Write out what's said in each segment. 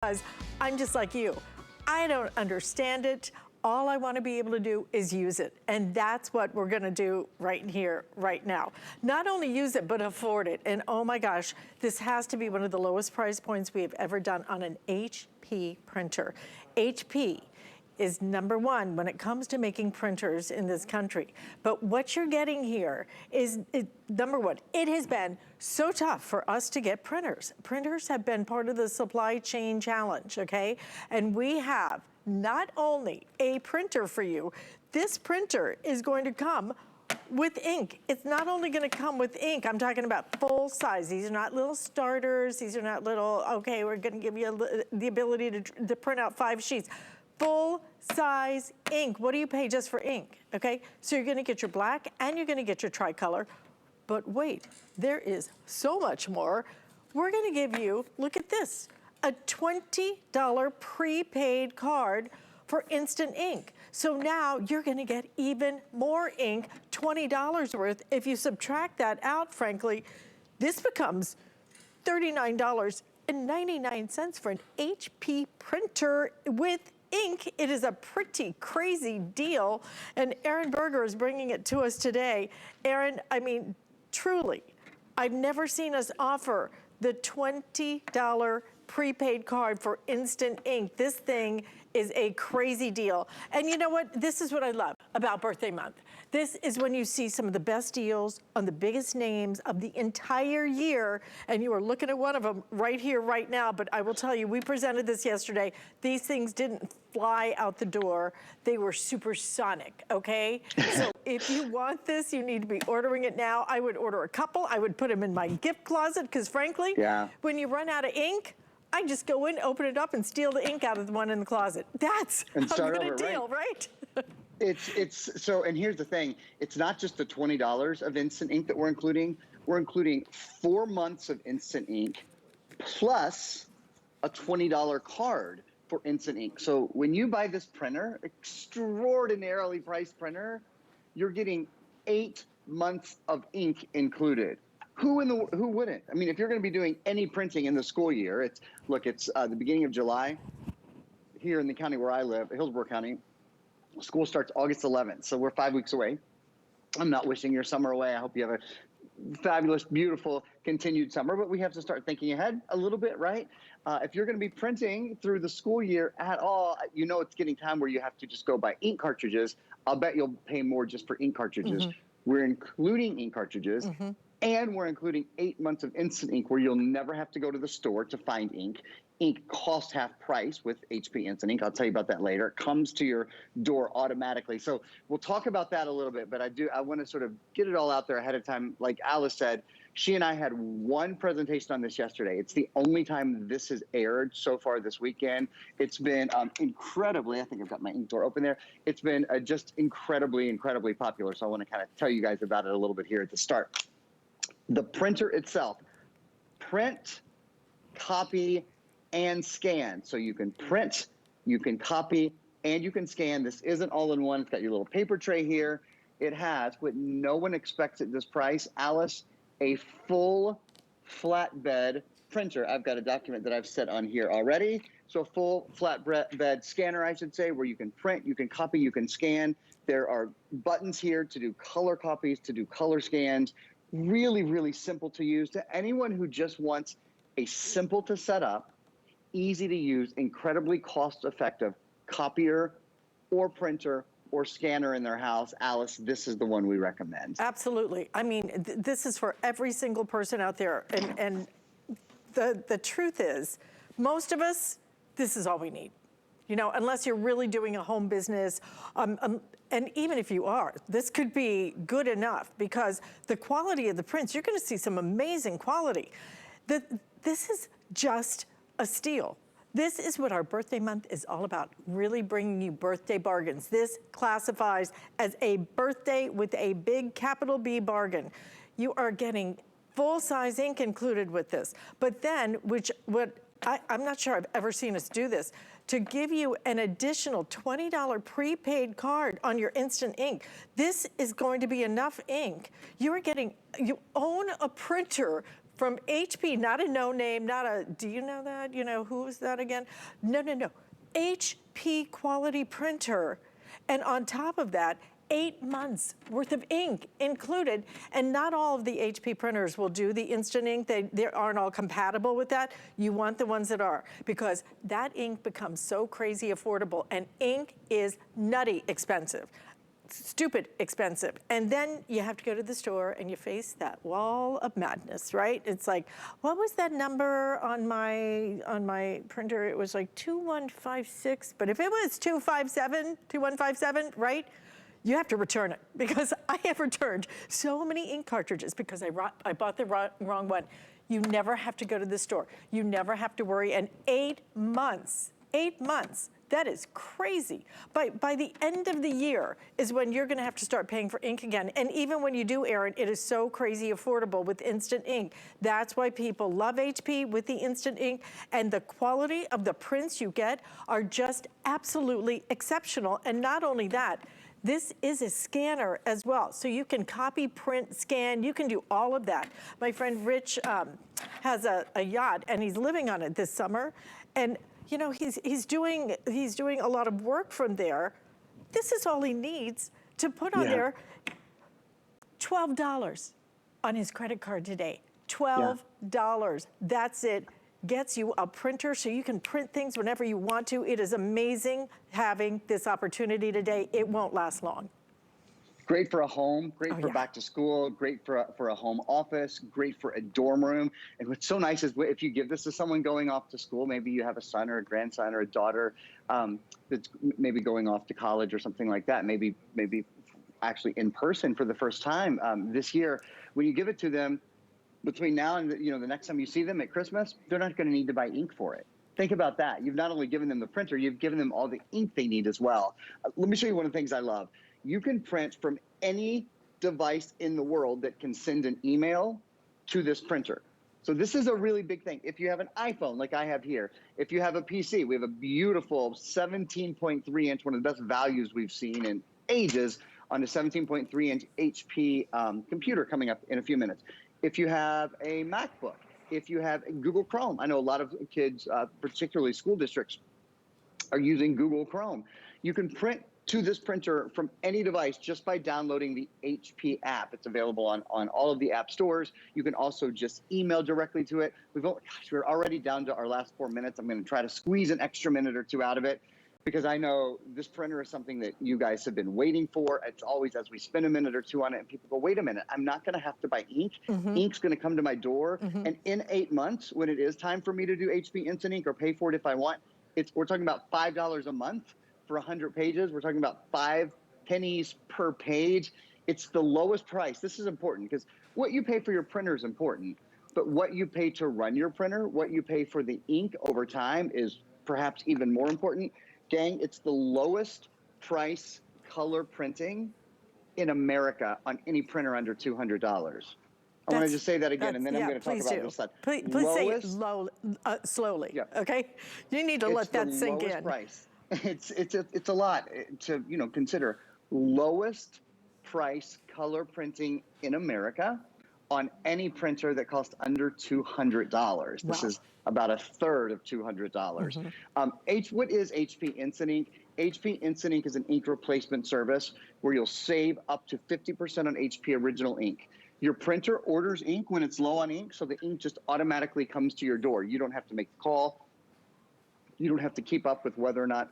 because I'm just like you. I don't understand it. All I want to be able to do is use it. And that's what we're going to do right here, right now. Not only use it, but afford it. And oh my gosh, this has to be one of the lowest price points we have ever done on an HP printer. HP is #1 when it comes to making printers in this country. But what you're getting here is, #1, it has been so tough for us to get printers. Printers have been part of the supply chain challenge, okay? And we have not only a printer for you, this printer is going to come with ink. It's not only gonna come with ink, I'm talking about full size. These are not little starters. These are not little, okay, we're gonna give you the ability to print out 5 sheets. Full size ink. What do you pay just for ink? Okay, so you're gonna get your black and you're gonna get your tricolor. But wait, there is so much more. We're gonna give you, look at this, a $20 prepaid card for instant ink. So now you're gonna get even more ink, $20 worth. If you subtract that out, frankly, this becomes $39.99 for an HP printer with ink. It is a pretty crazy deal, and Aaron Berger is bringing it to us today. Aaron, I mean, truly, I've never seen us offer the $20 prepaid card for instant ink. This thing is a crazy deal. And you know what? This is what I love about birthday month. This is when you see some of the best deals on the biggest names of the entire year, and you are looking at one of them right here, right now. But I will tell you, we presented this yesterday. These things didn't fly out the door. They were supersonic, okay? So if you want this, you need to be ordering it now. I would order a couple. I would put them in my gift closet, because frankly, when you run out of ink, I just go in, open it up, and steal the ink out of the one in the closet. That's a good deal, right? It's so, and here's the thing, it's not just the $20 of instant ink that we're including 4 months of instant ink plus a $20 card for instant ink. So when you buy this printer, extraordinarily priced printer, you're getting 8 months of ink included. Who wouldn't? I mean, if you're going to be doing any printing in the school year, it's the beginning of July here in the county where I live, Hillsborough County. School starts August 11th, so we're 5 weeks away. I'm not wishing your summer away. I hope you have a fabulous, beautiful, continued summer, but we have to start thinking ahead a little bit, right? If you're going to be printing through the school year at all, you know it's getting time where you have to just go buy ink cartridges. I'll bet you'll pay more just for ink cartridges. We're including ink cartridges. And we're including 8 months of instant ink where you'll never have to go to the store to find ink. Ink costs half price with HP Instant Ink. I'll tell you about that later. It comes to your door automatically. So we'll talk about that a little bit, but I want to sort of get it all out there ahead of time. Like Alice said, she and I had one presentation on this yesterday. It's the only time this has aired so far this weekend. It's been incredibly, I think I've got my ink door open there. It's been just incredibly, incredibly popular. So I want to kind of tell you guys about it a little bit here at the start. The printer itself, print, copy, and scan. So you can print, you can copy, and you can scan. This isn't all-in-one. It's got your little paper tray here. It has, what no one expects at this price, Alice, a full flatbed printer. I've got a document that I've set on here already. So a full flatbed scanner, I should say, where you can print, you can copy, you can scan. There are buttons here to do color copies, to do color scans. Really, really simple to use. To anyone who just wants a simple to set up, easy to use, incredibly cost-effective copier or printer or scanner in their house, Alice, this is the one we recommend. Absolutely. I mean, this is for every single person out there. And the truth is, most of us, this is all we need. You know, unless you're really doing a home business, and even if you are, this could be good enough, because the quality of the prints, you're gonna see some amazing quality. This is just a steal. This is what our birthday month is all about, really bringing you birthday bargains. This classifies as a birthday with a big capital B bargain. You are getting full-size ink included with this, but then, I'm not sure I've ever seen us do this, to give you an additional $20 prepaid card on your instant ink. This is going to be enough ink. You own a printer from HP, not a no name, not a, do you know that? You know, who is that again? No, no, no. HP quality printer. And on top of that, 8 months worth of ink included. And not all of the HP printers will do the instant ink. They aren't all compatible with that. You want the ones that are, because that ink becomes so crazy affordable, and ink is nutty expensive. Stupid expensive. And then you have to go to the store and you face that wall of madness, right? It's like, what was that number on my printer? It was like 2156, but if it was 2157, right? You have to return it, because I have returned so many ink cartridges because I bought the wrong one. You never have to go to the store. You never have to worry. And 8 months, that is crazy. By the end of the year is when you're gonna have to start paying for ink again. And even when you do, Erin, it is so crazy affordable with instant ink. That's why people love HP with the instant ink, and the quality of the prints you get are just absolutely exceptional. And not only that, this is a scanner as well. So you can copy, print, scan, you can do all of that. My friend Rich has a yacht, and he's living on it this summer. And you know, he's doing a lot of work from there. This is all he needs to put on there. $12 on his credit card today. $12. That's it. Gets you a printer so you can print things whenever you want to. It is amazing having this opportunity today. It won't last long. Great for a home, great for back to school, great for a home office, great for a dorm room. And what's so nice is if you give this to someone going off to school, maybe you have a son or a grandson or a daughter that's maybe going off to college or something like that, maybe actually in person for the first time this year. When you give it to them, between now and the next time you see them at Christmas, they're not going to need to buy ink for it. Think about that. You've not only given them the printer, you've given them all the ink they need as well. Let me show you one of the things I love. You can print from any device in the world that can send an email to this printer. So this is a really big thing. If you have an iPhone like I have here, if you have a PC, we have a beautiful 17.3 inch, one of the best values we've seen in ages, on a 17.3 inch HP computer coming up in a few minutes. If you have a MacBook, if you have Google Chrome, I know a lot of kids, particularly school districts, are using Google Chrome. You can print to this printer from any device just by downloading the HP app. It's available on all of the app stores. You can also just email directly to it. We're already down to our last 4 minutes. I'm going to try to squeeze an extra minute or two out of it, because I know this printer is something that you guys have been waiting for. It's always, as we spend a minute or two on it, and people go, wait a minute, I'm not going to have to buy ink. Ink's going to come to my door. And in 8 months, when it is time for me to do HP Instant Ink or pay for it if I want, we're talking about $5 a month for 100 pages. We're talking about 5 pennies per page. It's the lowest price. This is important, because what you pay for your printer is important, but what you pay to run your printer, what you pay for the ink over time is perhaps even more important. Gang, it's the lowest price color printing in America on any printer under $200. I want to just say that again, and then I'm going to talk about this side. Please say it slowly, okay? You need to let that sink in. Price. It's a lot to consider. Lowest price color printing in America on any printer that costs under $200. This is about a third of $200. What is HP Instant Ink? HP Instant Ink is an ink replacement service where you'll save up to 50% on HP original ink. Your printer orders ink when it's low on ink, so the ink just automatically comes to your door. You don't have to make the call. You don't have to keep up with whether or not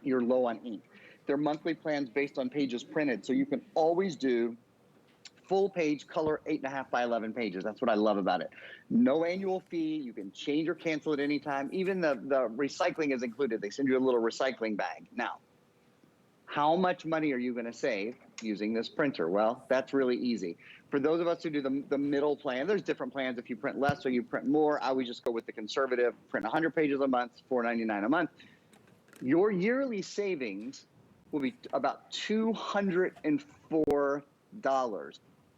you're low on ink. Their monthly plans based on pages printed, so you can always do full page color 8.5 by 11 pages. That's what I love about it. No annual fee. You can change or cancel at any time. Even the recycling is included. They send you a little recycling bag. Now, how much money are you going to save using this printer? Well, that's really easy. For those of us who do the middle plan, there's different plans. If you print less or you print more, I would just go with the conservative, print 100 pages a month, $4.99 a month. Your yearly savings will be about $204.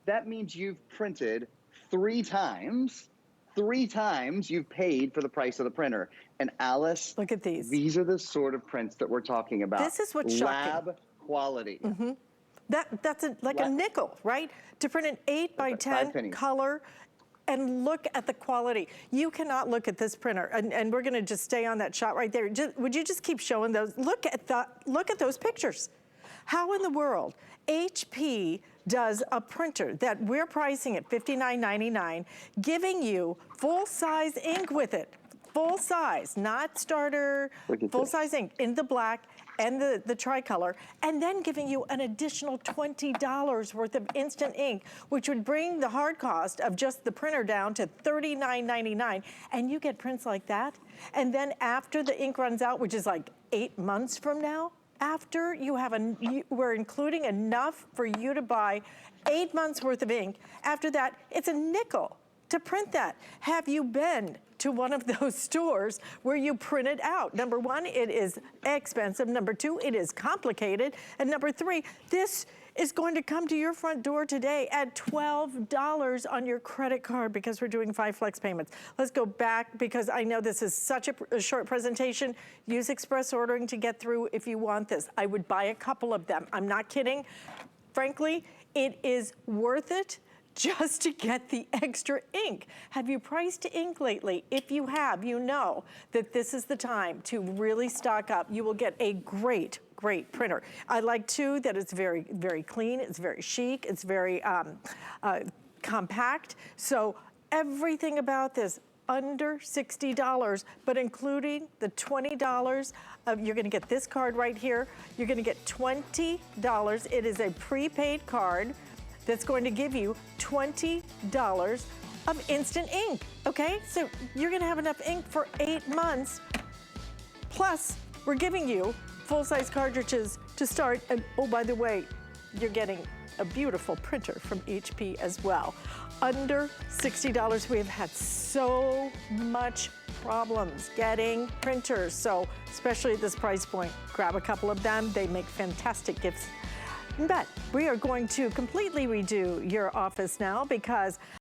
That means you've printed 3 times you've paid for the price of the printer. And Alice, look at these. These are the sort of prints that we're talking about. This is what's shocking. Lab quality. That's like a nickel, right? To print an 8 by 10 color and look at the quality. You cannot look at this printer, and we're gonna just stay on that shot right there. Would you just keep showing those? Look at those pictures. How in the world HP does a printer that we're pricing at $59.99, giving you full-size ink with it, full size, not starter, full-size ink in the black and the Tricolor, and then giving you an additional $20 worth of instant ink, which would bring the hard cost of just the printer down to $39.99, and you get prints like that. And then after the ink runs out, which is like 8 months from now, after you have we're including enough for you to buy 8 months worth of ink. After that, it's a nickel to print that. Have you been to one of those stores where you print it out? Number one, it is expensive. Number two, it is complicated. And number three, this is going to come to your front door today at $12 on your credit card because we're doing 5 flex payments. Let's go back because I know this is such a short presentation. Use express ordering to get through if you want this. I would buy a couple of them. I'm not kidding. Frankly, it is worth it just to get the extra ink. Have you priced ink lately? If you have, you know that this is the time to really stock up. You will get a great printer. I like too that it's very, very clean, it's very chic, it's very compact. So everything about this, under $60, but including the $20 you're gonna get this card right here. You're gonna get $20. It is a prepaid card that's going to give you $20 of instant ink, okay? So you're gonna have enough ink for 8 months. Plus, we're giving you full-size cartridges to start. And oh, by the way, you're getting a beautiful printer from HP as well. Under $60, we have had so much problems getting printers. So especially at this price point, grab a couple of them. They make fantastic gifts. But we are going to completely redo your office now because